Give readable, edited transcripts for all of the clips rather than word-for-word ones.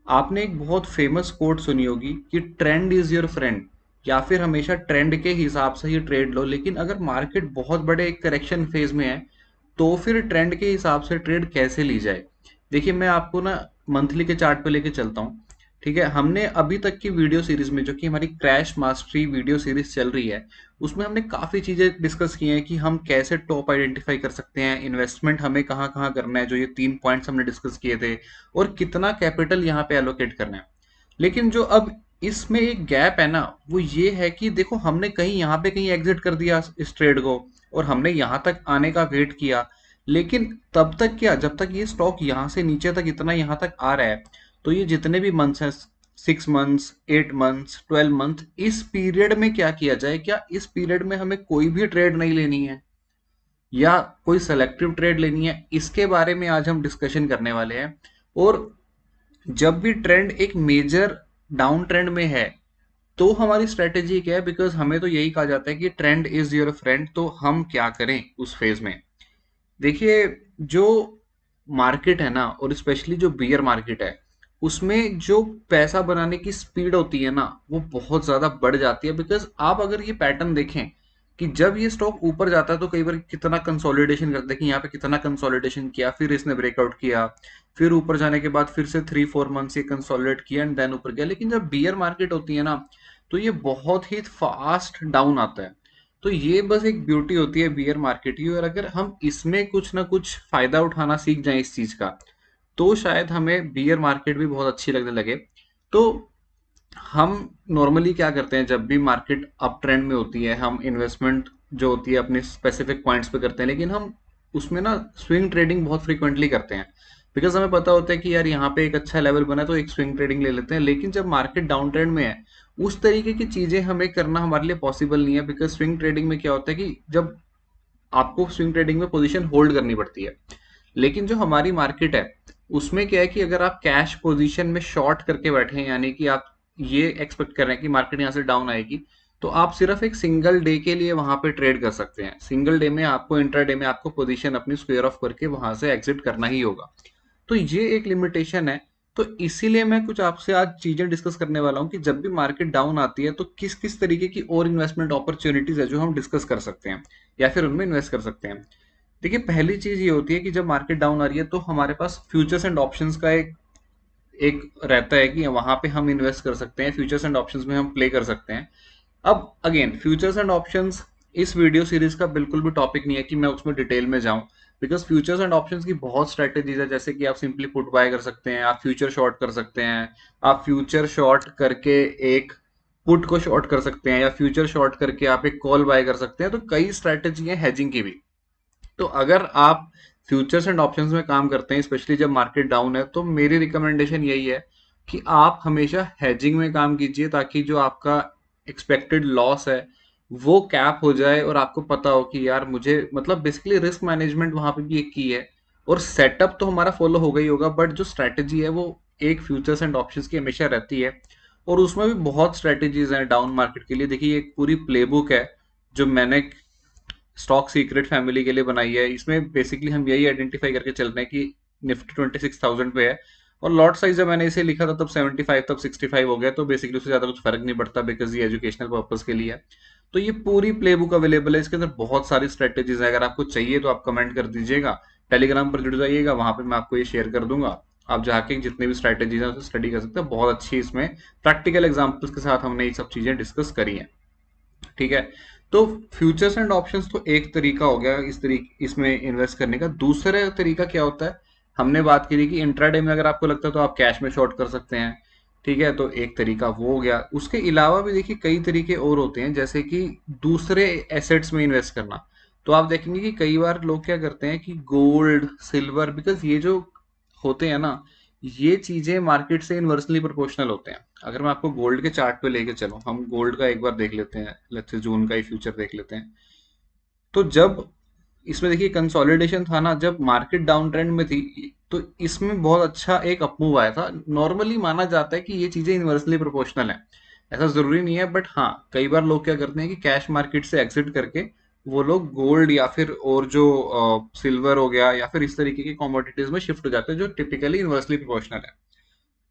आपने एक बहुत फेमस कोट सुनी होगी कि ट्रेंड इज योर फ्रेंड, या फिर हमेशा ट्रेंड के हिसाब से ही ट्रेड लो। लेकिन अगर मार्केट बहुत बड़े एक करेक्शन फेज में है तो फिर ट्रेंड के हिसाब से ट्रेड कैसे ली जाए। देखिए, मैं आपको ना मंथली के चार्ट पे लेके चलता हूँ। ठीक है, हमने अभी तक की वीडियो सीरीज में, जो कि हमारी क्रैश मास्टरी वीडियो सीरीज चल रही है, उसमें हमने काफ़ी चीज़ें डिस्कस की हैं कि हम कैसे टॉप आइडेंटिफाई कर सकते हैं, इन्वेस्टमेंट हमें कहाँ कहाँ करना है, जो ये 3 पॉइंट्स हमने डिस्कस किए थे, और कितना कैपिटल यहाँ पे एलोकेट करना है। लेकिन जो अब इसमें एक गैप है ना, वो ये है कि देखो, हमने कहीं यहाँ पे कहीं एग्जिट कर दिया इस ट्रेड को, और हमने यहाँ तक आने का वेट किया। लेकिन तब तक क्या, जब तक ये स्टॉक यहाँ से नीचे तक इतना यहाँ तक आ रहा है, तो ये जितने भी मंथ्स हैं, 6 मंथ्स, 8 मंथ्स, 12 मंथ, इस पीरियड में क्या किया जाए? क्या इस पीरियड में हमें कोई भी ट्रेड नहीं लेनी है, या कोई सेलेक्टिव ट्रेड लेनी है? इसके बारे में आज हम डिस्कशन करने वाले हैं। और जब भी ट्रेंड एक मेजर डाउन ट्रेंड में है, तो हमारी स्ट्रेटेजी क्या है? बिकॉज हमें तो यही कहा जाता है कि ट्रेंड इज योर फ्रेंड, तो हम क्या करें उस फेज में? देखिए, जो मार्केट है ना, और स्पेशली जो बियर मार्केट है, उसमें जो पैसा बनाने की स्पीड होती है ना, वो बहुत ज्यादा बढ़ जाती है। बिकॉज आप अगर ये पैटर्न देखें कि जब ये स्टॉक ऊपर जाता है तो कई बार कितना कंसोलिडेशन करते हैं, कि यहाँ पे कितना कंसोलिडेशन किया, फिर इसने ब्रेकआउट किया, फिर ऊपर जाने के बाद फिर से 3-4 मंथ्स ये कंसोलिडेट किया एंड देन ऊपर गया। लेकिन जब बियर मार्केट होती है ना, तो ये बहुत ही फास्ट डाउन आता है। तो ये बस एक ब्यूटी होती है बियर मार्केट की, और अगर हम इसमें कुछ ना कुछ फायदा उठाना सीख जाएं इस चीज का, तो शायद हमें बियर मार्केट भी बहुत अच्छी लगने लगे। तो हम नॉर्मली क्या करते हैं, जब भी मार्केट अप ट्रेंड में होती है, हम इन्वेस्टमेंट जो होती है अपने स्पेसिफिक पॉइंट्स पे करते हैं। लेकिन हम उसमें ना स्विंग ट्रेडिंग बहुत फ्रीक्वेंटली करते हैं, बिकॉज हमें पता होता है कि यार यहाँ पे एक अच्छा लेवल बना है, तो एक स्विंग ट्रेडिंग ले लेते हैं। लेकिन जब मार्केट डाउन ट्रेंड में है, उस तरीके की चीजें हमें करना हमारे लिए पॉसिबल नहीं है। बिकॉज स्विंग ट्रेडिंग में क्या होता है कि जब आपको स्विंग ट्रेडिंग में पोजीशन होल्ड करनी पड़ती है। लेकिन जो हमारी मार्केट है, उसमें क्या है कि अगर आप कैश पोजीशन में शॉर्ट करके बैठे हैं, यानी कि आप ये एक्सपेक्ट कर रहे हैं कि मार्केट यहाँ से डाउन आएगी, तो आप सिर्फ एक सिंगल डे के लिए वहां पे ट्रेड कर सकते हैं। सिंगल डे में आपको, इंट्राडे में आपको पोजीशन अपनी स्क्वेयर ऑफ करके वहां से एग्जिट करना ही होगा। तो ये एक लिमिटेशन है। तो इसीलिए मैं कुछ आपसे आज चीजें डिस्कस करने वाला हूँ कि जब भी मार्केट डाउन आती है, तो किस किस तरीके की और इन्वेस्टमेंट अपॉर्चुनिटीज है जो हम डिस्कस कर सकते हैं, या फिर उनमें इन्वेस्ट कर सकते हैं। देखिए, पहली चीज ये होती है कि जब मार्केट डाउन आ रही है, तो हमारे पास फ्यूचर्स एंड ऑप्शंस का एक एक रहता है कि वहां पे हम इन्वेस्ट कर सकते हैं, फ्यूचर्स एंड ऑप्शंस में हम प्ले कर सकते हैं। अब अगेन, फ्यूचर्स एंड ऑप्शंस इस वीडियो सीरीज का बिल्कुल भी टॉपिक नहीं है कि मैं उसमें डिटेल में जाऊं। बिकॉज फ्यूचर्स एंड ऑप्शंस की बहुत स्ट्रेटेजीज है, जैसे कि आप सिंपली पुट बाय कर सकते हैं, आप फ्यूचर शॉर्ट कर सकते हैं, आप फ्यूचर शॉर्ट करके एक पुट को शॉर्ट कर सकते हैं, या फ्यूचर शॉर्ट करके आप एक कॉल बाय कर सकते हैं। तो कई स्ट्रेटेजी है हेजिंग की भी। तो अगर आप फ्यूचर्स एंड ऑप्शंस में काम करते हैं, स्पेशली जब मार्केट डाउन है, तो मेरी रिकमेंडेशन यही है कि आप हमेशा हेजिंग में काम कीजिए, ताकि जो आपका एक्सपेक्टेड लॉस है वो कैप हो जाए, और आपको पता हो कि यार मुझे, मतलब बेसिकली रिस्क मैनेजमेंट वहां पे भी एक की है। और सेटअप तो हमारा फॉलो होगा ही होगा, बट जो स्ट्रैटेजी है वो एक फ्यूचर्स एंड ऑप्शंस की हमेशा रहती है। और उसमें भी बहुत स्ट्रैटेजीज हैं डाउन मार्केट के लिए। देखिए, एक पूरी प्लेबुक है जो मैंने स्टॉक सीक्रेट फैमिली के लिए बनाई है। इसमें बेसिकली हम यही आइडेंटिफाई करके चल रहे हैं कि निफ्टी 26,000 पे है, और लॉट साइज जब मैंने इसे लिखा था तब 75, तब 65 हो गया। तो बेसिकली उससे ज्यादा कुछ फर्क नहीं पड़ता, बिकॉज ये एजुकेशनल पर्पज के लिए है। तो ये पूरी प्ले बुक अवेलेबल है, इसके अंदर बहुत सारी स्ट्रेटेजीज है। अगर आपको चाहिए तो आप कमेंट कर दीजिएगा, टेलीग्राम पर जुड़ जाइएगा, वहां पे मैं आपको ये शेयर कर दूंगा। आप जाके जितने भी स्ट्रेटेजीज है उसे स्टडी कर सकते हैं। बहुत अच्छी इसमें प्रैक्टिकल एग्जाम्पल्स के साथ हमने ये सब चीजें डिस्कस करी हैं। ठीक है, तो फ्यूचर्स एंड ऑप्शंस तो एक तरीका हो गया इस तरीके इसमें इन्वेस्ट करने का। दूसरा तरीका क्या होता है? हमने बात करी कि इंट्राडे में अगर आपको लगता है तो आप कैश में शॉर्ट कर सकते हैं। ठीक है, तो एक तरीका वो हो गया। उसके अलावा भी देखिए कई तरीके और होते हैं, जैसे कि दूसरे एसेट्स में इन्वेस्ट करना। तो आप देखेंगे कि कई बार लोग क्या करते हैं कि गोल्ड, सिल्वर, बिकॉज ये जो होते हैं ना, ये चीजें मार्केट से इनवर्सली प्रोपोर्शनल होते हैं। अगर मैं आपको गोल्ड के चार्ट पे लेके चलूं, हम गोल्ड का एक बार देख लेते हैं, लेट्स से जून का ही फ्यूचर देख लेते हैं। तो जब इसमें देखिए कंसोलिडेशन था ना, जब मार्केट डाउन ट्रेंड में थी, तो इसमें बहुत अच्छा एक अपमूव आया था। नॉर्मली माना जाता है कि ये चीजें इनवर्सली प्रोपोर्शनल है, ऐसा जरूरी नहीं है, बट हाँ, कई बार लोग क्या करते हैं कि कैश मार्केट से एग्जिट करके वो लोग गोल्ड या फिर और जो सिल्वर हो गया या फिर इस तरीके की कमोडिटीज में शिफ्ट हो जाते हैं, जो टिपिकली इनवर्सली प्रोपोर्शनल है।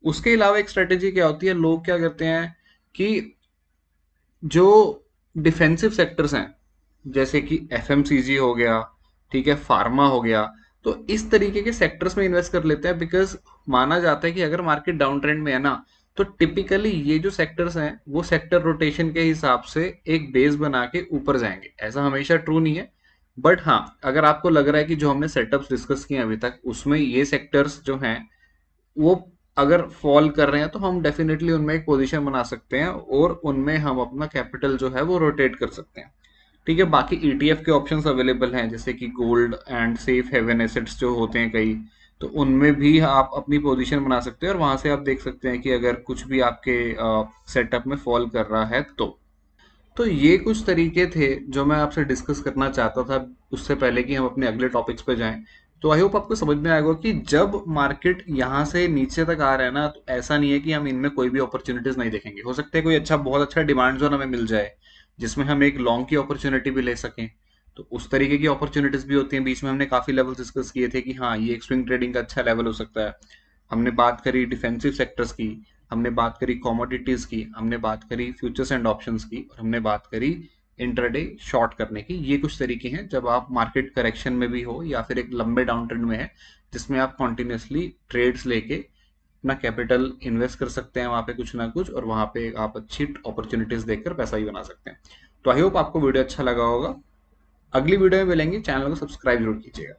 उसके अलावा एक स्ट्रेटेजी क्या होती है, लोग क्या करते हैं कि जो डिफेंसिव सेक्टर्स हैं, जैसे कि एफएमसीजी हो गया, ठीक है, फार्मा हो गया, तो इस तरीके के सेक्टर्स में इन्वेस्ट कर लेते हैं, बिकॉज माना जाता है कि अगर मार्केट डाउन ट्रेंड में है ना, तो टिपिकली ये जो सेक्टर्स हैं वो सेक्टर रोटेशन के हिसाब से एक बेस बना के ऊपर जाएंगे। ऐसा हमेशा ट्रू नहीं है, बट हाँ, अगर आपको लग रहा है कि जो हमने सेटअप्स डिस्कस किए हैं अभी तक उसमें ये सेक्टर्स जो हैं वो अगर फॉल कर रहे हैं, तो हम डेफिनेटली उनमें एक पोजीशन बना सकते हैं और उनमें हम अपना कैपिटल जो है वो रोटेट कर सकते हैं। ठीक है, बाकी ईटीएफ के ऑप्शंस अवेलेबल हैं, जैसे कि gold and safe haven assets जो होते हैं कई, तो उनमें भी आप अपनी पोजीशन बना सकते हैं और वहां से आप देख सकते हैं कि अगर कुछ भी आपके सेटअप में फॉल कर रहा है तो ये कुछ तरीके थे जो मैं आपसे डिस्कस करना चाहता था, उससे पहले कि हम अपने अगले टॉपिक्स पे जाएं। तो आई होप आपको समझ में आएगा कि जब मार्केट यहाँ से नीचे तक आ रहा है ना, तो ऐसा नहीं है कि हम इनमें कोई भी अपॉर्चुनिटीज नहीं देखेंगे। हो सकता है कोई अच्छा, बहुत अच्छा डिमांड जोन हमें मिल जाए जिसमें हम एक लॉन्ग की अपॉर्चुनिटी भी ले सकें, तो उस तरीके की अपॉर्चुनिटीज भी होती हैं। बीच में हमने काफी लेवल डिस्कस किए थे कि हाँ, ये एक स्विंग ट्रेडिंग का अच्छा लेवल हो सकता है। हमने बात करी डिफेंसिव सेक्टर्स की, हमने बात करी कमोडिटीज की, हमने बात करी फ्यूचर्स एंड ऑप्शंस की, और हमने बात करी इंट्राडे शॉर्ट करने की। ये कुछ तरीके हैं जब आप मार्केट करेक्शन में भी हो या फिर एक लंबे डाउन ट्रेंड में है, जिसमें आप कॉन्टिन्यूसली ट्रेड्स लेके अपना कैपिटल इन्वेस्ट कर सकते हैं वहां पे कुछ ना कुछ, और वहां पे आप अच्छी अपॉर्चुनिटीज देखकर पैसा भी बना सकते हैं। तो आई होप आपको वीडियो अच्छा लगा होगा। अगली वीडियो में मिलेंगे, चैनल को सब्सक्राइब जरूर कीजिएगा।